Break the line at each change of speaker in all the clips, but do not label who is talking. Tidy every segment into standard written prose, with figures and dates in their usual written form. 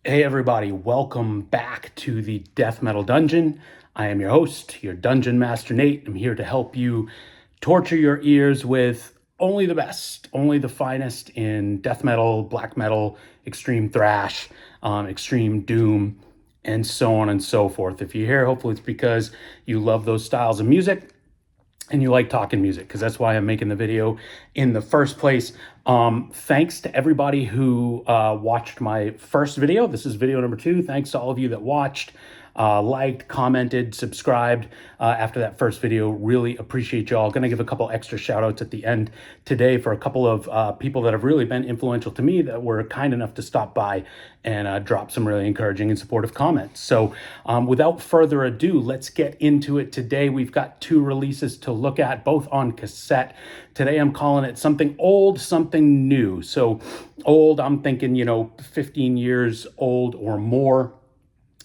Hey everybody, welcome back to the Death Metal Dungeon. I am your host, your Dungeon Master Nate. I'm here to help you torture your ears with only the best, only the finest in death metal, black metal, extreme thrash, extreme doom, and so on and so forth. If you're here, hopefully it's because you love those styles of music and you like talking music, because that's why I'm making the video in the first place. Thanks to everybody who watched my first video. This is video number 2. Thanks to all of you that watched, liked, commented, subscribed after that first video. Really appreciate y'all. Going to give a couple extra shout outs at the end today for a couple of people that have really been influential to me, that were kind enough to stop by and drop some really encouraging and supportive comments. So without further ado, let's get into it today. We've got 2 releases to look at, both on cassette. Today I'm calling it something old, something new. So old, I'm thinking, 15 years old or more,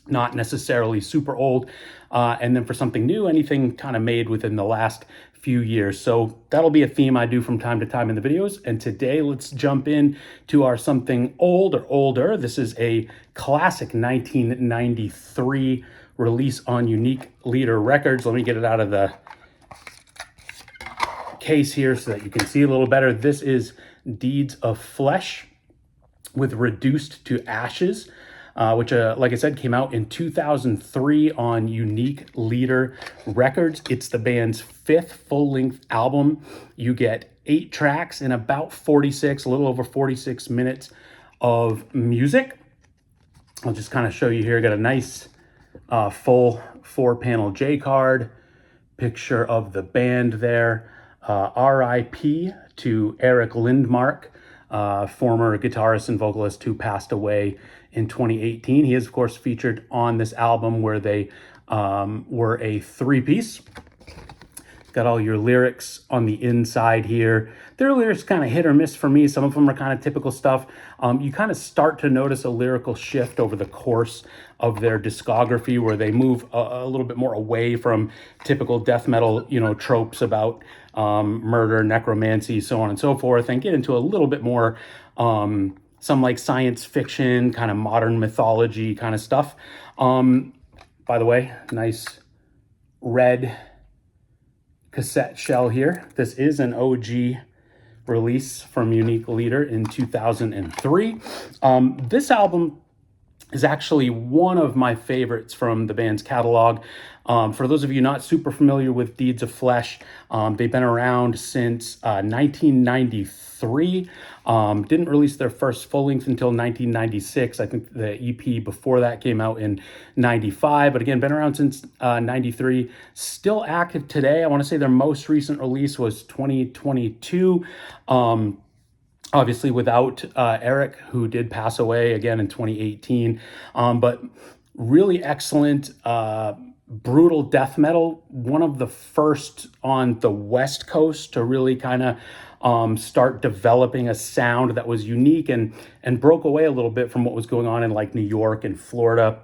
not necessarily super old. And then for something new, anything kind of made within the last few years. So that'll be a theme I do from time to time in the videos. And today, let's jump in to our something old or older. This is a classic 1993 release on Unique Leader Records. Let me get it out of the case here so that you can see a little better. This is Deeds of Flesh with Reduced to Ashes, which, like I said, came out in 2003 on Unique Leader Records. It's the band's 5th full-length album. You get 8 tracks and about 46, a little over 46 minutes of music. I'll just kind of show you here. Got a nice full 4-panel J card, picture of the band there. RIP to Eric Lindmark, former guitarist and vocalist who passed away in 2018. He is, of course, featured on this album where they were a 3-piece. Got all your lyrics on the inside here. Their lyrics kind of hit or miss for me. Some of them are kind of typical stuff. You kind of start to notice a lyrical shift over the course of their discography, where they move a little bit more away from typical death metal, tropes about murder, necromancy, so on and so forth, and get into a little bit more some like science fiction, kind of modern mythology kind of stuff. By the way, nice red cassette shell here. This is an OG release from Unique Leader in 2003. This album is actually one of my favorites from the band's catalog. For those of you not super familiar with Deeds of Flesh, they've been around since 1993. Didn't release their first full length until 1996. I think the EP before that came out in 95, but again, been around since 93. Still active today. I want to say their most recent release was 2022. Obviously without Eric, who did pass away again in 2018. But really excellent, brutal death metal. One of the first on the West Coast to really kind of start developing a sound that was unique and broke away a little bit from what was going on in like New York and Florida.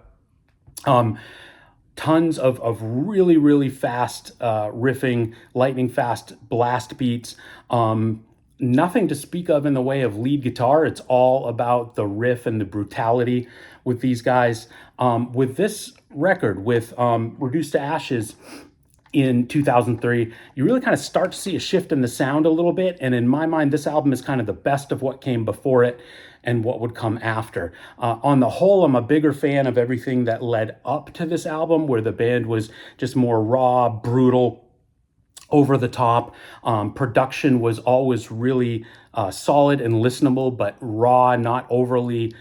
Tons of really, really fast riffing, lightning fast blast beats. Nothing to speak of in the way of lead guitar. It's all about the riff and the brutality with these guys. With this record, with Reduced to Ashes in 2003, you really kind of start to see a shift in the sound a little bit. And in my mind, this album is kind of the best of what came before it and what would come after. On the whole, I'm a bigger fan of everything that led up to this album, where the band was just more raw, brutal, over the top. Production was always really solid and listenable, but raw, not overly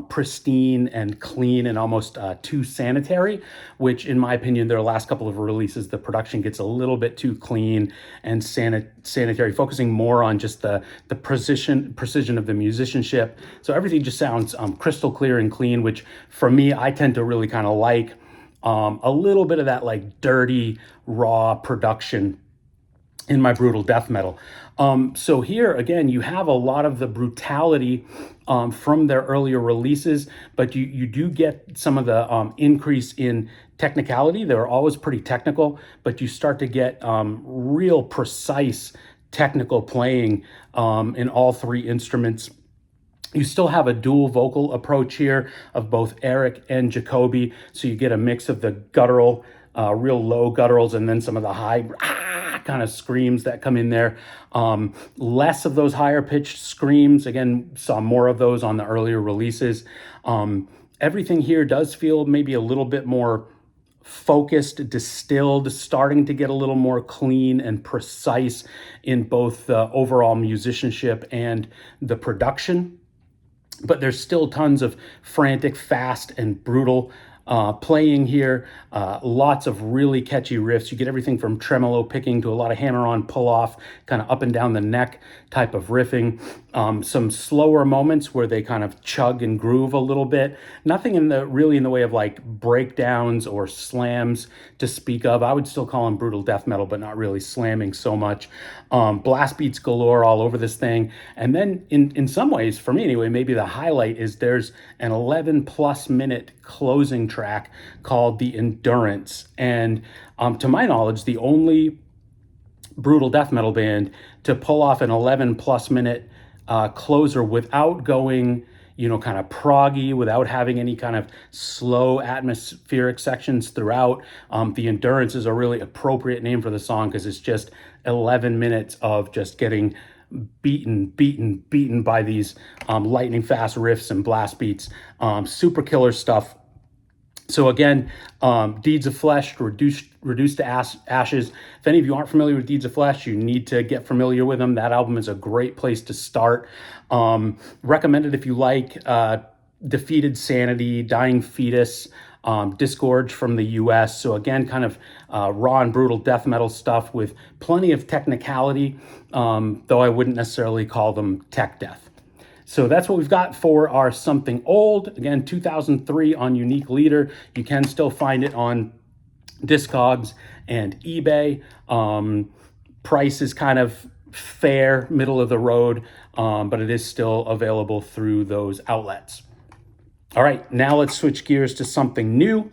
pristine and clean and almost too sanitary, which in my opinion, their last couple of releases, the production gets a little bit too clean and sanitary, focusing more on just the precision of the musicianship. So everything just sounds crystal clear and clean, which for me, I tend to really kind of like. A little bit of that like dirty, raw production in my brutal death metal. So here, again, you have a lot of the brutality from their earlier releases, but you do get some of the increase in technicality. They're always pretty technical, but you start to get real precise technical playing in all 3 instruments. You still have a dual vocal approach here of both Eric and Jacoby, so you get a mix of the guttural, real low gutturals, and then some of the high kind of screams that come in there. Less of those higher pitched screams. Again, saw more of those on the earlier releases. Everything here does feel maybe a little bit more focused, distilled, starting to get a little more clean and precise in both the overall musicianship and the production. But there's still tons of frantic, fast, and brutal playing here. Lots of really catchy riffs. You get everything from tremolo picking to a lot of hammer-on pull-off, kind of up and down the neck type of riffing. Some slower moments where they kind of chug and groove a little bit. Nothing really in the way of like breakdowns or slams to speak of. I would still call them brutal death metal, but not really slamming so much. Blast beats galore all over this thing. And then in some ways, for me anyway, maybe the highlight is there's an 11+ minute closing track called The Endurance. And to my knowledge, the only brutal death metal band to pull off an 11+ minute closer without going, kind of proggy, without having any kind of slow atmospheric sections throughout. The Endurance is a really appropriate name for the song because it's just 11 minutes of just getting beaten by these lightning fast riffs and blast beats. Super killer stuff. So again, Deeds of Flesh, Reduced to Ashes. If any of you aren't familiar with Deeds of Flesh, you need to get familiar with them. That album is a great place to start. Recommended if you like Defeated Sanity, Dying Fetus, Disgorge from the US. So again, kind of raw and brutal death metal stuff with plenty of technicality, though I wouldn't necessarily call them tech death. So that's what we've got for our Something Old. Again, 2003 on Unique Leader. You can still find it on Discogs and eBay. Price is kind of fair, middle of the road, but it is still available through those outlets. All right, now let's switch gears to something new.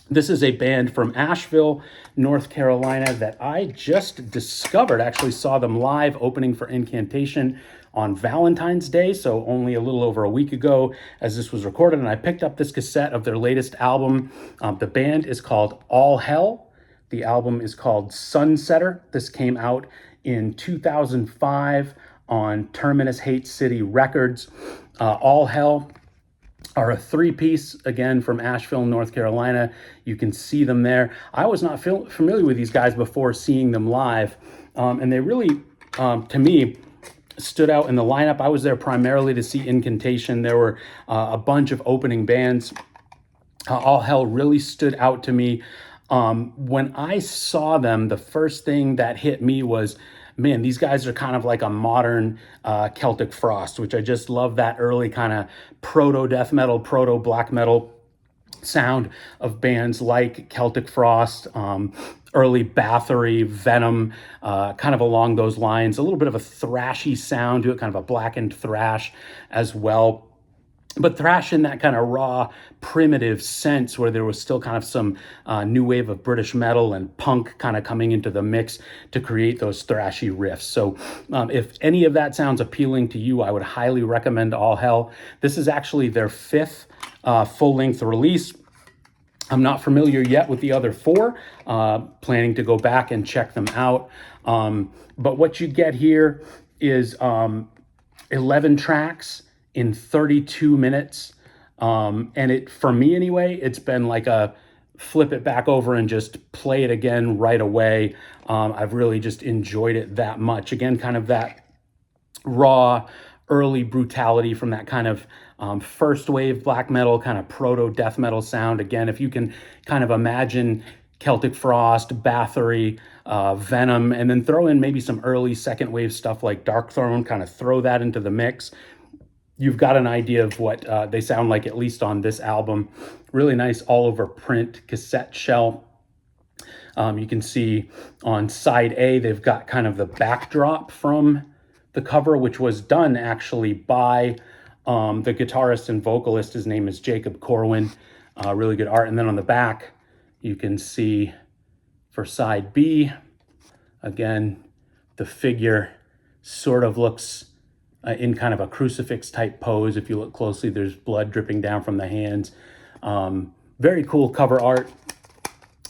This is a band from Asheville, North Carolina that I just discovered. Actually saw them live opening for Incantation on Valentine's Day, so only a little over a week ago as this was recorded, and I picked up this cassette of their latest album. The band is called All Hell. The album is called Sunsetter. This came out in 2005 on Terminus Hate City Records. All Hell are a three-piece, again, from Asheville, North Carolina. You can see them there. I was not familiar with these guys before seeing them live, and they really, to me, stood out in the lineup. I was there primarily to see Incantation. There were a bunch of opening bands. All Hell really stood out to me. When I saw them, the first thing that hit me was, man, these guys are kind of like a modern Celtic Frost, which I just love that early kind of proto-death metal, proto-black metal sound of bands like Celtic Frost, early Bathory, Venom, kind of along those lines. A little bit of a thrashy sound to it, kind of a blackened thrash as well. But thrash in that kind of raw, primitive sense where there was still kind of some new wave of British metal and punk kind of coming into the mix to create those thrashy riffs. So if any of that sounds appealing to you, I would highly recommend All Hell. This is actually their fifth full-length release. I'm not familiar yet with the other four, planning to go back and check them out. But what you get here is 11 tracks in 32 minutes. And it, for me anyway, it's been like a flip it back over and just play it again right away. I've really just enjoyed it that much. Again, kind of that raw, early brutality from that kind of first wave black metal, kind of proto death metal sound. Again, if you can kind of imagine Celtic Frost, Bathory, Venom, and then throw in maybe some early second wave stuff like Darkthrone, kind of throw that into the mix, you've got an idea of what they sound like, at least on this album. Really nice all over print cassette shell. You can see on side A, they've got kind of the backdrop from the cover, which was done actually by the guitarist and vocalist. His name is Jacob Corwin. Really good art. And then on the back, you can see for side B, again, the figure sort of looks in kind of a crucifix type pose. If you look closely, there's blood dripping down from the hands. Very cool cover art.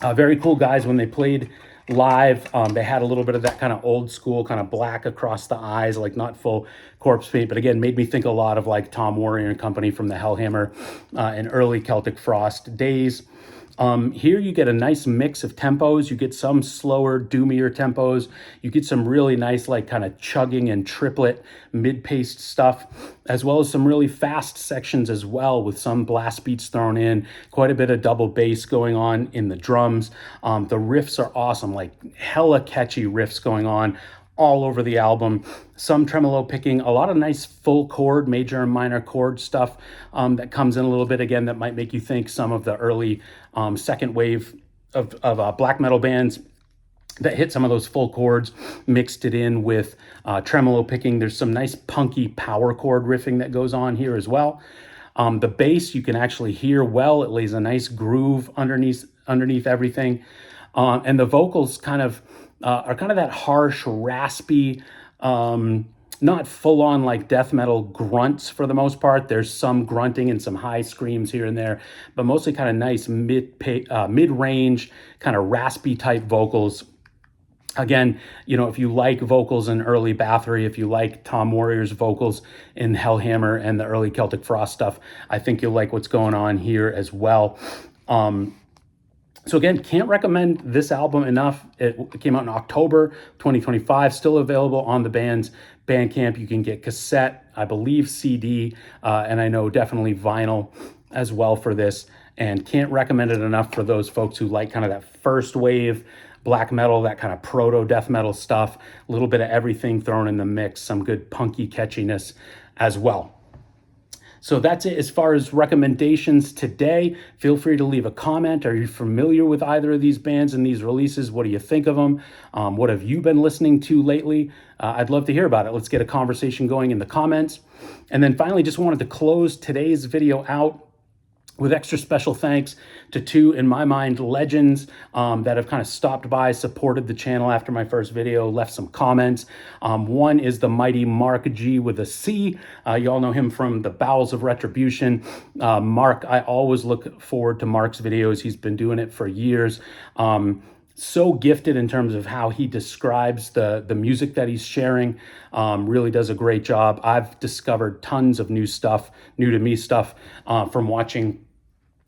Very cool guys. When they played live, they had a little bit of that kind of old school kind of black across the eyes, like not full corpse paint, but again, made me think a lot of like Tom Warrior and company from the Hellhammer and early Celtic Frost days. Here you get a nice mix of tempos. You get some slower, doomier tempos. You get some really nice, like kind of chugging and triplet mid-paced stuff, as well as some really fast sections as well, with some blast beats thrown in, quite a bit of double bass going on in the drums. The riffs are awesome, like hella catchy riffs going on all over the album. Some tremolo picking, a lot of nice full chord, major and minor chord stuff that comes in a little bit, again, that might make you think some of the early second wave of black metal bands that hit some of those full chords, mixed it in with tremolo picking. There's some nice punky power chord riffing that goes on here as well. The bass you can actually hear well. It lays a nice groove underneath everything. And the vocals kind of are kind of that harsh, raspy, not full on like death metal grunts for the most part. There's some grunting and some high screams here and there, but mostly kind of nice mid-range, kind of raspy type vocals. Again, you know, if you like vocals in early Bathory, if you like Tom Warrior's vocals in Hellhammer and the early Celtic Frost stuff, I think you'll like what's going on here as well. So again, can't recommend this album enough. It came out in October 2025, still available on the band's Bandcamp. You can get cassette, I believe CD, and I know definitely vinyl as well for this, and can't recommend it enough for those folks who like kind of that first wave black metal, that kind of proto death metal stuff, a little bit of everything thrown in the mix, some good punky catchiness as well. So that's it as far as recommendations today. Feel free to leave a comment. Are you familiar with either of these bands and these releases? What do you think of them? What have you been listening to lately? I'd love to hear about it. Let's get a conversation going in the comments. And then finally, just wanted to close today's video out with extra special thanks to two, in my mind, legends that have kind of stopped by, supported the channel after my first video, left some comments. One is the mighty Mark G with a C. You all know him from the Bowels of Retribution. Mark, I always look forward to Mark's videos. He's been doing it for years. So gifted in terms of how he describes the music that he's sharing. Really does a great job. I've discovered tons of new to me stuff from watching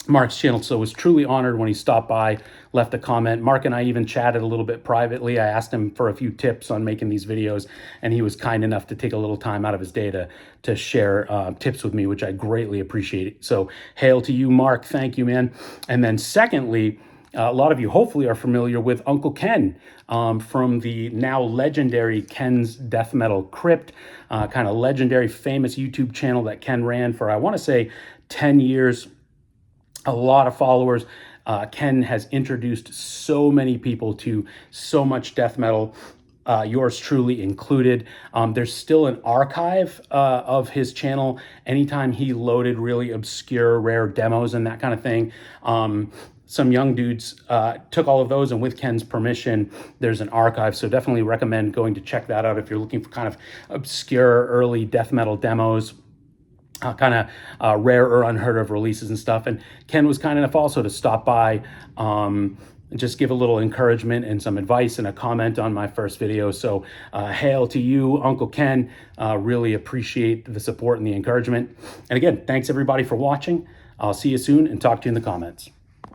Mark's channel, so was truly honored when he stopped by, left a comment. Mark and I even chatted a little bit privately. I asked him for a few tips on making these videos, and he was kind enough to take a little time out of his day to share tips with me, which I greatly appreciate. So hail to you, Mark. Thank you, man. And then secondly, a lot of you hopefully are familiar with Uncle Ken from the now legendary Ken's Death Metal Crypt, kind of legendary, famous YouTube channel that Ken ran for, I want to say, 10 years. A lot of followers. Ken has introduced so many people to so much death metal, yours truly included. There's still an archive of his channel anytime he loaded really obscure, rare demos and that kind of thing. Some young dudes took all of those, and with Ken's permission, there's an archive. So definitely recommend going to check that out if you're looking for kind of obscure early death metal demos. Kind of rare or unheard of releases and stuff. And Ken was kind enough also to stop by and just give a little encouragement and some advice and a comment on my first video. So hail to you, Uncle Ken. Really appreciate the support and the encouragement. And again, thanks everybody for watching. I'll see you soon and talk to you in the comments.